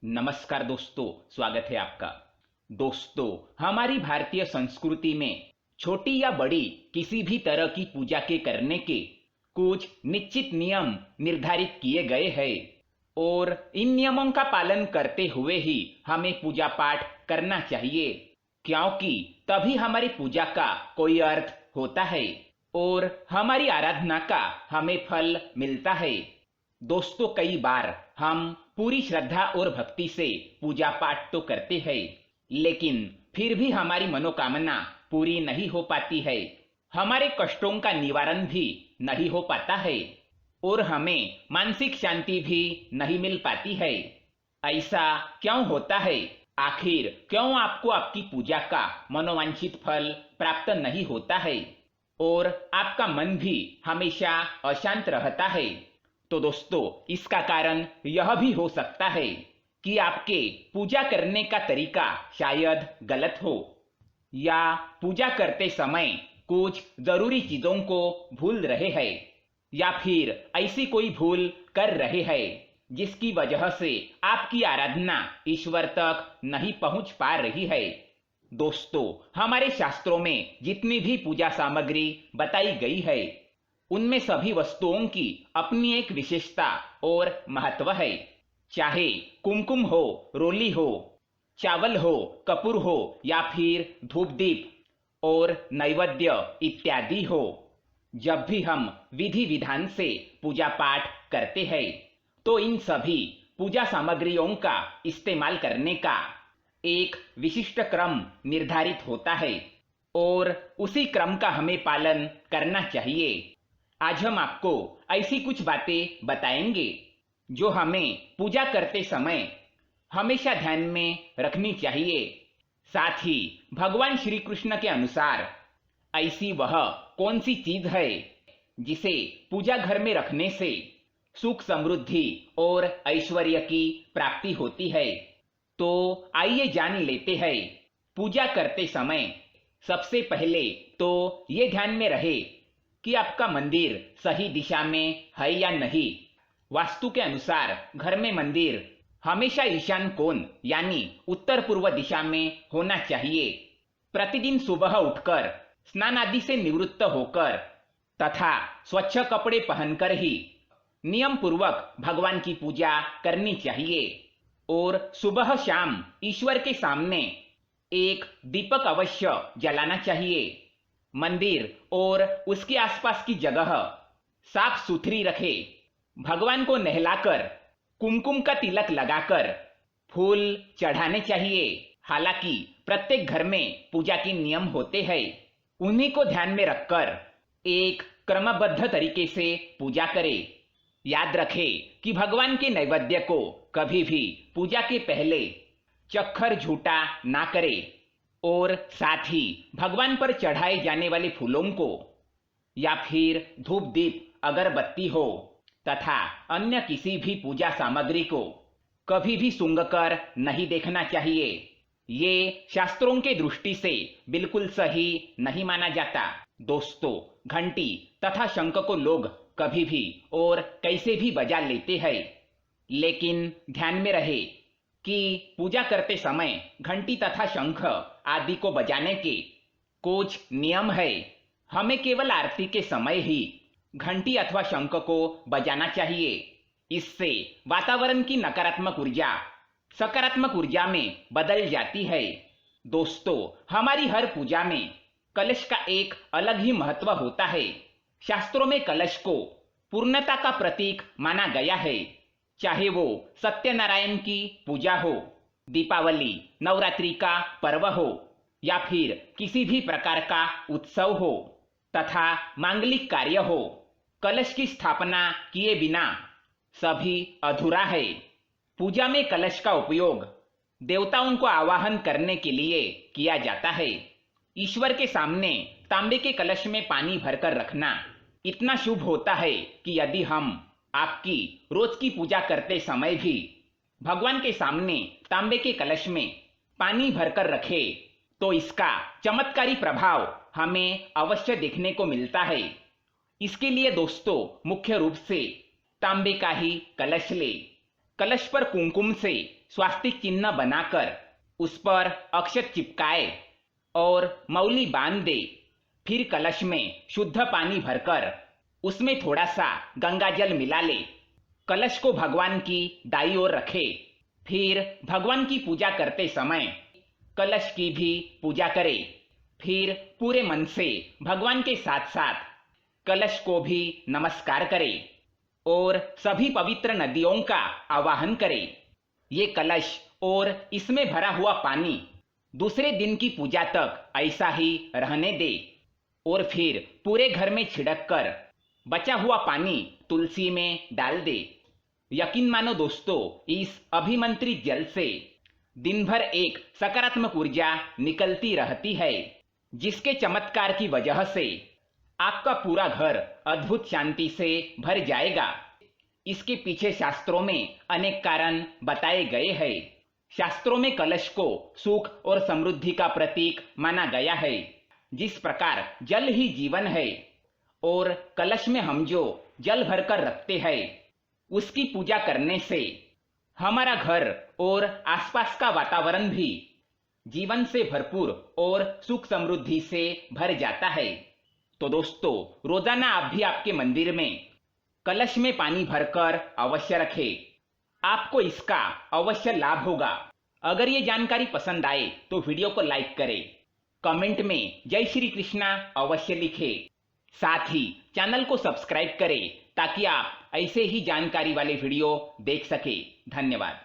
नमस्कार दोस्तों, स्वागत है आपका। दोस्तों, हमारी भारतीय संस्कृति में छोटी या बड़ी किसी भी तरह की पूजा के करने के कुछ निश्चित नियम निर्धारित किए गए हैं और इन नियमों का पालन करते हुए ही हमें पूजा पाठ करना चाहिए, क्योंकि तभी हमारी पूजा का कोई अर्थ होता है और हमारी आराधना का हमें फल मिलता है। दोस्तों, कई बार हम पूरी श्रद्धा और भक्ति से पूजा पाठ तो करते हैं, लेकिन फिर भी हमारी मनोकामना पूरी नहीं हो पाती है, हमारे कष्टों का निवारण भी नहीं हो पाता है और हमें मानसिक शांति भी नहीं मिल पाती है। ऐसा क्यों होता है? आखिर क्यों आपको आपकी पूजा का मनोवांछित फल प्राप्त नहीं होता है और आपका मन भी हमेशा अशांत रहता है? तो दोस्तों, इसका कारण यह भी हो सकता है कि आपके पूजा करने का तरीका शायद गलत हो, या पूजा करते समय कुछ जरूरी चीजों को भूल रहे हैं, या फिर ऐसी कोई भूल कर रहे हैं जिसकी वजह से आपकी आराधना ईश्वर तक नहीं पहुंच पा रही है। दोस्तों, हमारे शास्त्रों में जितनी भी पूजा सामग्री बताई गई है, उनमें सभी वस्तुओं की अपनी एक विशेषता और महत्व है। चाहे कुमकुम हो, रोली हो, चावल हो, कपूर हो या फिर धूप दीप और नैवेद्य इत्यादि हो, जब भी हम विधि विधान से पूजा पाठ करते हैं तो इन सभी पूजा सामग्रियों का इस्तेमाल करने का एक विशिष्ट क्रम निर्धारित होता है और उसी क्रम का हमें पालन करना चाहिए। आज हम आपको ऐसी कुछ बातें बताएंगे जो हमें पूजा करते समय हमेशा ध्यान में रखनी चाहिए। साथ ही भगवान श्री कृष्ण के अनुसार ऐसी वह कौन सी चीज है जिसे पूजा घर में रखने से सुख, समृद्धि और ऐश्वर्य की प्राप्ति होती है। तो आइए जान लेते हैं। पूजा करते समय सबसे पहले तो ये ध्यान में रहे कि आपका मंदिर सही दिशा में है या नहीं। वास्तु के अनुसार घर में मंदिर हमेशा ईशान कोण यानी उत्तर पूर्व दिशा में होना चाहिए। प्रतिदिन सुबह उठकर स्नान आदि से निवृत्त होकर तथा स्वच्छ कपड़े पहनकर ही नियम पूर्वक भगवान की पूजा करनी चाहिए और सुबह शाम ईश्वर के सामने एक दीपक अवश्य जलाना चाहिए। मंदिर और उसके आसपास की जगह साफ सुथरी रखे। भगवान को नहलाकर कुमकुम का तिलक लगाकर फूल चढ़ाने चाहिए। हालांकि प्रत्येक घर में पूजा के नियम होते हैं, उन्हीं को ध्यान में रखकर एक क्रमबद्ध तरीके से पूजा करें। याद रखें कि भगवान के नैवेद्य को कभी भी पूजा के पहले चक्कर झूठा ना करें और साथ ही भगवान पर चढ़ाए जाने वाले फूलों को या फिर धूप दीप अगरबत्ती हो तथा अन्य किसी भी पूजा सामग्री को कभी भी सूंघकर नहीं देखना चाहिए। ये शास्त्रों के दृष्टि से बिल्कुल सही नहीं माना जाता। दोस्तों, घंटी तथा शंख को लोग कभी भी और कैसे भी बजा लेते हैं, लेकिन ध्यान में रहे कि पूजा करते समय घंटी तथा शंख आदि को बजाने के कुछ नियम है। हमें केवल आरती के समय ही घंटी अथवा शंख को बजाना चाहिए। इससे वातावरण की नकारात्मक ऊर्जा सकारात्मक ऊर्जा में बदल जाती है। दोस्तों, हमारी हर पूजा में कलश का एक अलग ही महत्व होता है। शास्त्रों में कलश को पूर्णता का प्रतीक माना गया है। चाहे वो सत्यनारायण की पूजा हो, दीपावली, नवरात्रि का पर्व हो या फिर किसी भी प्रकार का उत्सव हो तथा मांगलिक कार्य हो, कलश की स्थापना किए बिना सभी अधूरा है। पूजा में कलश का उपयोग देवताओं को आवाहन करने के लिए किया जाता है। ईश्वर के सामने तांबे के कलश में पानी भरकर रखना इतना शुभ होता है कि यदि हम आपकी रोज की पूजा करते समय भी भगवान के सामने तांबे के कलश में पानी भरकर रखे तो इसका चमत्कारी प्रभाव हमें अवश्य देखने को मिलता है। इसके लिए दोस्तों, मुख्य रूप से तांबे का ही कलश ले। कलश पर कुमकुम से स्वास्तिक चिन्ह बनाकर उस पर अक्षत चिपकाए और मौली बांध दे। फिर कलश में शुद्ध पानी भरकर उसमें थोड़ा सा गंगाजल मिला ले। कलश को भगवान की दाईं ओर रखे। फिर भगवान की पूजा करते समय कलश की भी पूजा करे। फिर पूरे मन से भगवान के साथ साथ कलश को भी नमस्कार करे और सभी पवित्र नदियों का आवाहन करे। ये कलश और इसमें भरा हुआ पानी दूसरे दिन की पूजा तक ऐसा ही रहने दे और फिर पूरे घर में छिड़क कर बचा हुआ पानी तुलसी में डाल दे। यकीन मानो दोस्तों, इस अभिमंत्रित जल से दिन भर एक सकारात्मक ऊर्जा निकलती रहती है, जिसके चमत्कार की वजह से आपका पूरा घर अद्भुत शांति से भर जाएगा। इसके पीछे शास्त्रों में अनेक कारण बताए गए हैं। शास्त्रों में कलश को सुख और समृद्धि का प्रतीक माना गया है। जिस प्रकार जल ही जीवन है और कलश में हम जो जल भरकर रखते हैं, उसकी पूजा करने से हमारा घर और आसपास का वातावरण भी जीवन से भरपूर और सुख समृद्धि से भर जाता है। तो दोस्तों, रोजाना आप भी आपके मंदिर में कलश में पानी भरकर अवश्य रखें। आपको इसका अवश्य लाभ होगा। अगर ये जानकारी पसंद आए तो वीडियो को लाइक करें, कमेंट में जय श्री कृष्णा अवश्य लिखें। साथ ही चैनल को सब्सक्राइब करें ताकि आप ऐसे ही जानकारी वाले वीडियो देख सके। धन्यवाद।